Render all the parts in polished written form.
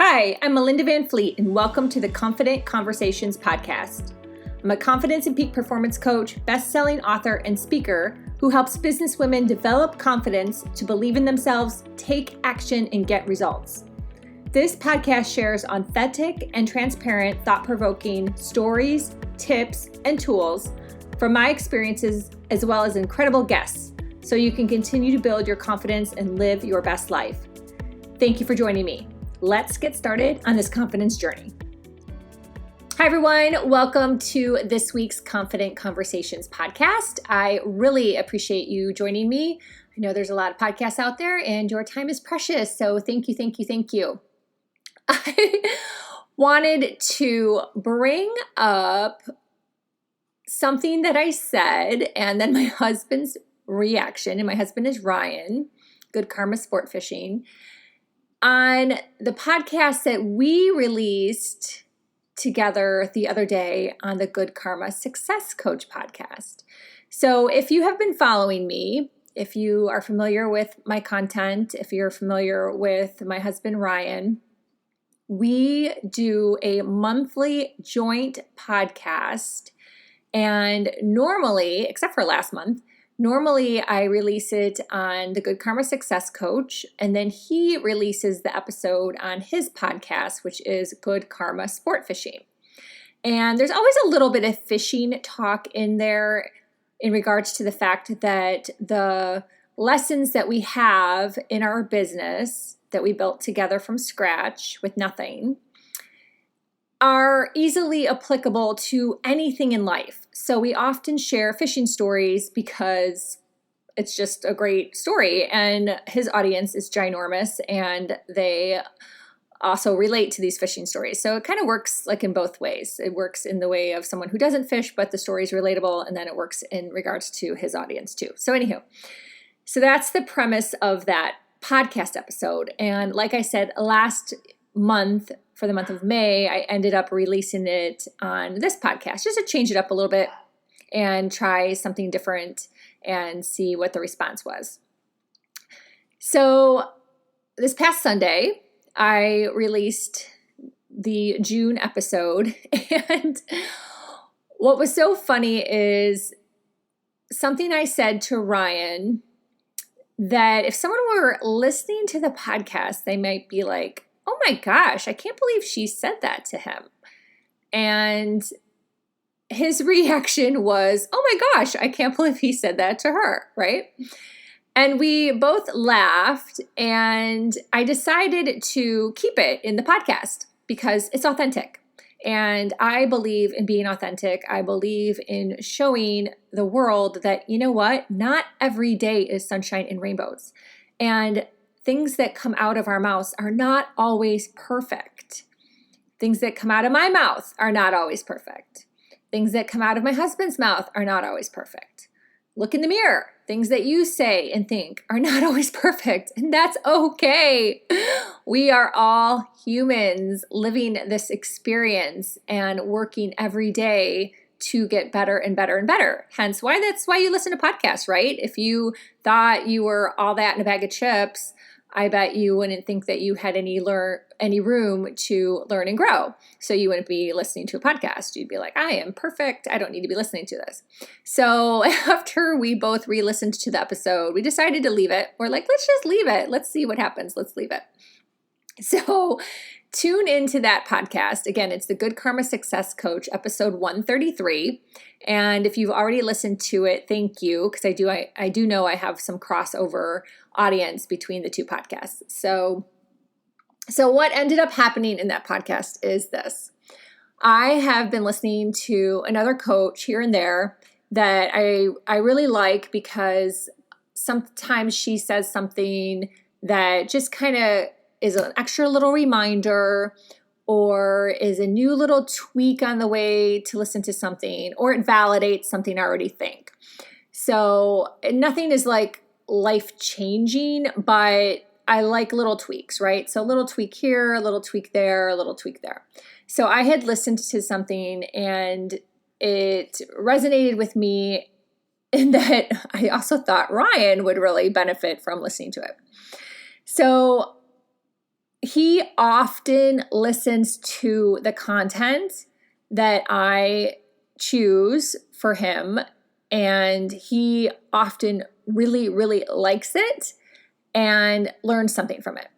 Hi, I'm Melinda Van Fleet, and welcome to the Confident Conversations podcast. I'm a confidence and peak performance coach, best-selling author, and speaker who helps businesswomen develop confidence to believe in themselves, take action, and get results. This podcast shares authentic and transparent, thought-provoking stories, tips, and tools from my experiences, as well as incredible guests, so you can continue to build your confidence and live your best life. Thank you for joining me. Let's get started on this confidence journey. Hi, everyone. Welcome to this week's Confident Conversations podcast. I really appreciate you joining me. I know there's a lot of podcasts out there and your time is precious. So thank you. I wanted to bring up something that I said and then my husband's reaction. And my husband is Ryan, Good Karma Sport Fishing, on the podcast that we released together the other day on the Good Karma Success Coach podcast. So if you have been following me, if you are familiar with my content, if you're familiar with my husband, Ryan, we do a monthly joint podcast. And normally, except for last month, I release it on the Good Karma Success Coach, and then he releases the episode on his podcast, which is Good Karma Sport Fishing. And there's always a little bit of fishing talk in there in regards to the fact that the lessons that we have in our business that we built together from scratch with nothing are easily applicable to anything in life. So we often share fishing stories because it's just a great story, and his audience is ginormous and they also relate to these fishing stories. So it kind of works like in both ways. It works in the way of someone who doesn't fish, but the story is relatable, and then it works in regards to his audience too. So anywho, so that's the premise of that podcast episode. And like I said, last month, for the month of May, I ended up releasing it on this podcast just to change it up a little bit and try something different and see what the response was. So this past Sunday, I released the June episode, and what was so funny is something I said to Ryan that if someone were listening to the podcast, they might be like, oh my gosh, I can't believe she said that to him. And his reaction was, oh my gosh, I can't believe he said that to her, right? And we both laughed, and I decided to keep it in the podcast because it's authentic. And I believe in being authentic. I believe in showing the world that, you know what, not every day is sunshine and rainbows. And things that come out of our mouths are not always perfect. Things that come out of my mouth are not always perfect. Things that come out of my husband's mouth are not always perfect. Look in the mirror. Things that you say and think are not always perfect, and that's okay. We are all humans living this experience and working every day to get better and better and better. Hence that's why you listen to podcasts, right? If you thought you were all that in a bag of chips, I bet you wouldn't think that you had any room to learn and grow. So you wouldn't be listening to a podcast. You'd be like, I am perfect. I don't need to be listening to this. So after we both re-listened to the episode, we decided to leave it. We're like, let's just leave it. Let's see what happens. Let's leave it. So tune into that podcast. Again, it's the Good Karma Success Coach, episode 133. And if you've already listened to it, thank you, because I do know I have some crossover audience between the two podcasts. So what ended up happening in that podcast is this. I have been listening to another coach here and there that I really like, because sometimes she says something that just kind of is an extra little reminder, or is a new little tweak on the way to listen to something, or it validates something I already think. So nothing is like life-changing, but I like little tweaks, right? So a little tweak here, a little tweak there, a little tweak there. So I had listened to something and it resonated with me in that I also thought Ryan would really benefit from listening to it. So he often listens to the content that I choose for him, and he often really, really likes it and learns something from it.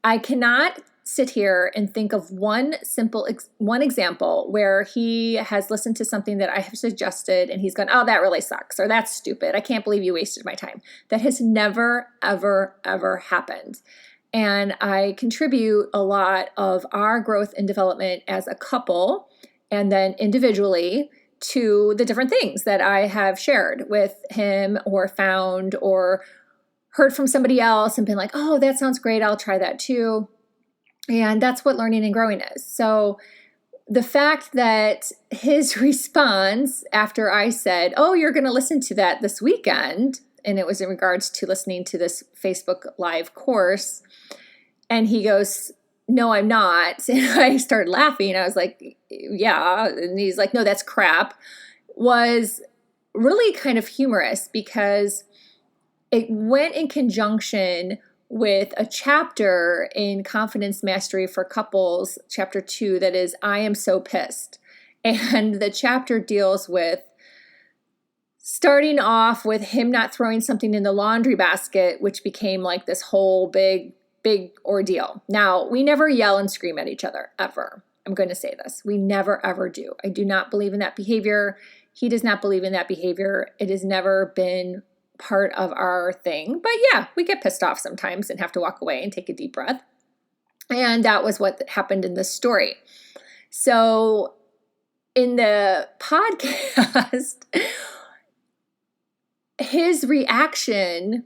I cannot sit here and think of one example where he has listened to something that I have suggested and he's gone, oh, that really sucks, or that's stupid. I can't believe you wasted my time. That has never, ever, ever happened. And I contribute a lot of our growth and development as a couple and then individually to the different things that I have shared with him or found or heard from somebody else and been like, oh, that sounds great. I'll try that too. And that's what learning and growing is. So the fact that his response after I said, oh, you're going to listen to that this weekend, and it was in regards to listening to this Facebook Live course, and he goes, no, I'm not. And I started laughing. I was like, yeah. And he's like, no, that's crap. Was really kind of humorous because it went in conjunction with a chapter in Confidence Mastery for Couples, chapter 2, that is, I Am So Pissed. And the chapter deals with starting off with him not throwing something in the laundry basket, which became like this whole big ordeal. Now, we never yell and scream at each other, ever. I'm going to say this. We never, ever do. I do not believe in that behavior. He does not believe in that behavior. It has never been part of our thing. But yeah, we get pissed off sometimes and have to walk away and take a deep breath. And that was what happened in this story. So in the podcast, his reaction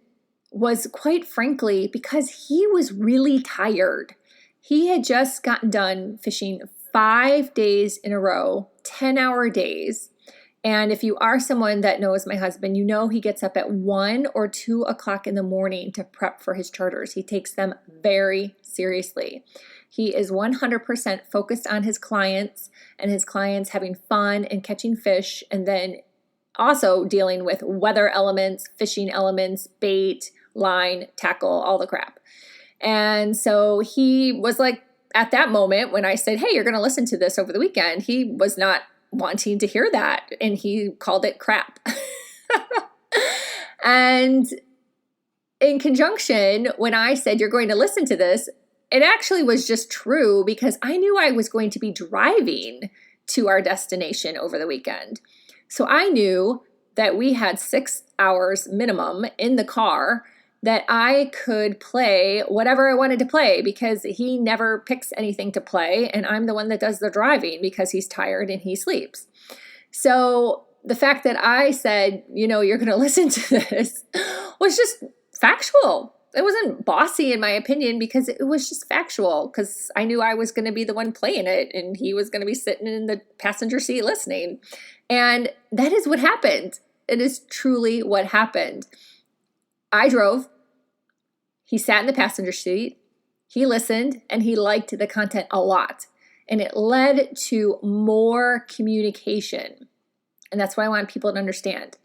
was, quite frankly, because he was really tired. He had just gotten done fishing 5 days in a row, 10-hour days. And if you are someone that knows my husband, you know he gets up at 1 or 2 o'clock in the morning to prep for his charters. He takes them very seriously. He is 100% focused on his clients and his clients having fun and catching fish, and then also dealing with weather elements, fishing elements, bait, line, tackle, all the crap. And so he was like, at that moment when I said, hey, you're going to listen to this over the weekend, he was not wanting to hear that. And he called it crap. And in conjunction, when I said, you're going to listen to this, it actually was just true because I knew I was going to be driving to our destination over the weekend. So I knew that we had 6 hours minimum in the car that I could play whatever I wanted to play because he never picks anything to play, and I'm the one that does the driving because he's tired and he sleeps. So the fact that I said, you know, you're going to listen to this was just factual. It wasn't bossy in my opinion because it was just factual because I knew I was going to be the one playing it and he was going to be sitting in the passenger seat listening. And that is what happened. It is truly what happened. I drove. He sat in the passenger seat, he listened, and he liked the content a lot. And it led to more communication. And that's what I want people to understand,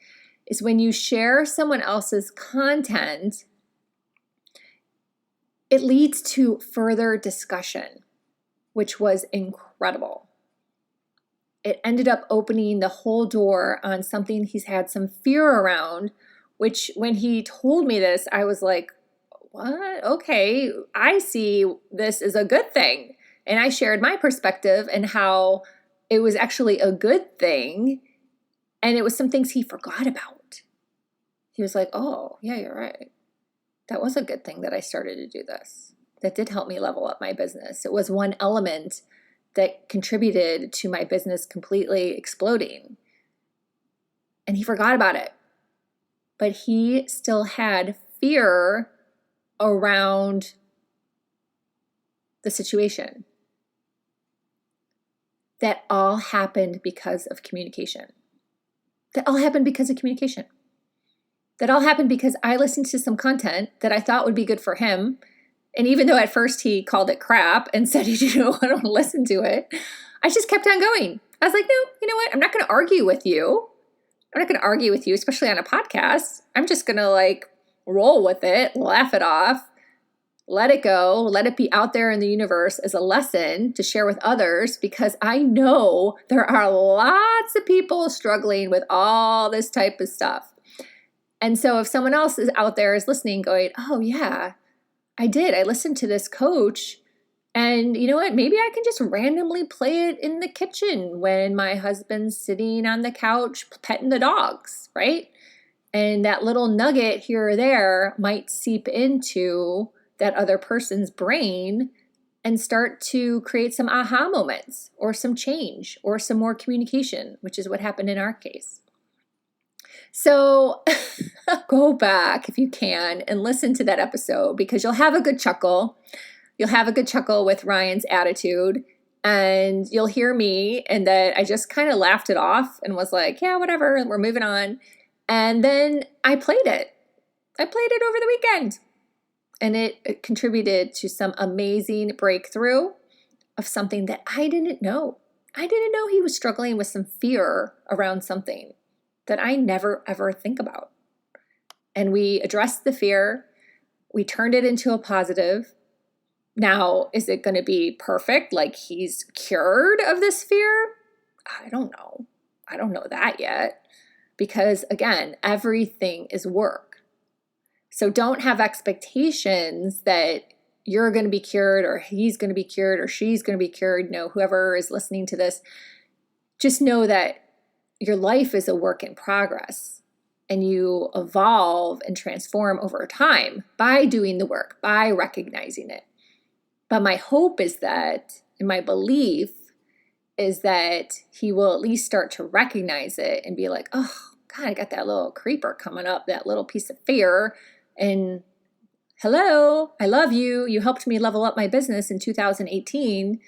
is when you share someone else's content, it leads to further discussion, which was incredible. It ended up opening the whole door on something he's had some fear around, which when he told me this, I was like, what? Okay, I see this as a good thing. And I shared my perspective and how it was actually a good thing. And it was some things he forgot about. He was like, oh, yeah, you're right. That was a good thing that I started to do this. That did help me level up my business. It was one element that contributed to my business completely exploding. And he forgot about it. But he still had fear around the situation. That all happened because of communication. That all happened because of communication. That all happened because I listened to some content that I thought would be good for him. And even though at first he called it crap and said he didn't want to listen to it, I just kept on going. I was like, no, you know what? I'm not going to argue with you. I'm not going to argue with you, especially on a podcast. I'm just going to roll with it, laugh it off, let it go, let it be out there in the universe as a lesson to share with others, because I know there are lots of people struggling with all this type of stuff. And so if someone else is out there is listening going, oh yeah, I listened to this coach, and you know what? Maybe I can just randomly play it in the kitchen when my husband's sitting on the couch petting the dogs, right? And that little nugget here or there might seep into that other person's brain and start to create some aha moments or some change or some more communication, which is what happened in our case. So go back if you can and listen to that episode, because you'll have a good chuckle. You'll have a good chuckle with Ryan's attitude, and you'll hear me and that I just kind of laughed it off and was like, yeah, whatever, we're moving on. And then I played it. I played it over the weekend, and it contributed to some amazing breakthrough of something that I didn't know. I didn't know he was struggling with some fear around something that I never, ever think about. And we addressed the fear. We turned it into a positive. Now, is it going to be perfect? Like he's cured of this fear? I don't know. I don't know that yet. Because again, everything is work. So don't have expectations that you're going to be cured or he's going to be cured or she's going to be cured. No, whoever is listening to this, just know that your life is a work in progress, and you evolve and transform over time by doing the work, by recognizing it. But my hope is that, and my belief is that he will at least start to recognize it and be like, oh, God, I got that little creeper coming up, that little piece of fear. And hello, I love you. You helped me level up my business in 2018,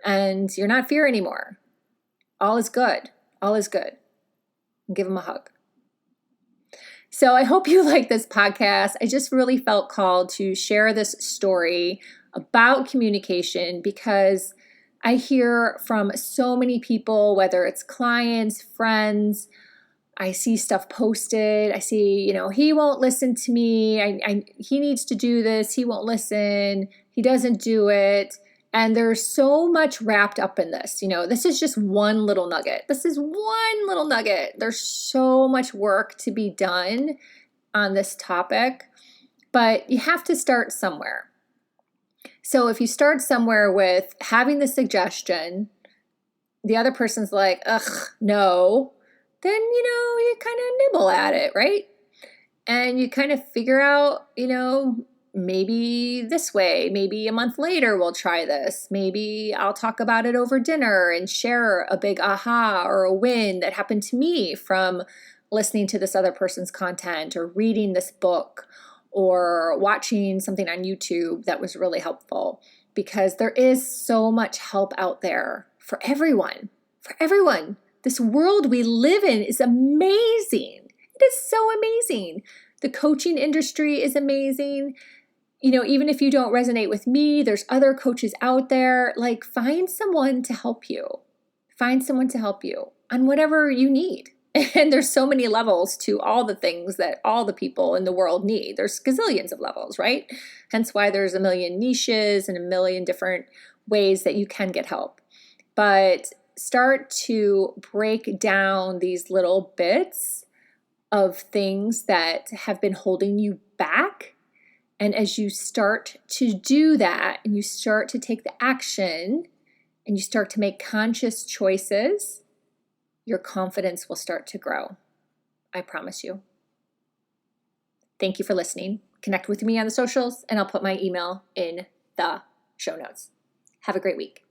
and you're not fear anymore. All is good. All is good. And give him a hug. So I hope you like this podcast. I just really felt called to share this story about communication, because I hear from so many people, whether it's clients, friends, I see stuff posted. I see, he won't listen to me. He needs to do this. He won't listen. He doesn't do it. And there's so much wrapped up in this. This is just one little nugget. This is one little nugget. There's so much work to be done on this topic, but you have to start somewhere. So if you start somewhere with having the suggestion, the other person's like, ugh, no, then, you kind of nibble at it, right? And you kind of figure out, maybe this way, maybe a month later we'll try this. Maybe I'll talk about it over dinner and share a big aha or a win that happened to me from listening to this other person's content or reading this book or watching something on YouTube that was really helpful, because there is so much help out there for everyone, This world we live in is amazing. It is so amazing. The coaching industry is amazing. Even if you don't resonate with me, there's other coaches out there. Like, find someone to help you. Find someone to help you on whatever you need. And there's so many levels to all the things that all the people in the world need. There's gazillions of levels, right? Hence why there's a million niches and a million different ways that you can get help. But start to break down these little bits of things that have been holding you back. And as you start to do that, and you start to take the action, and you start to make conscious choices, your confidence will start to grow. I promise you. Thank you for listening. Connect with me on the socials, and I'll put my email in the show notes. Have a great week.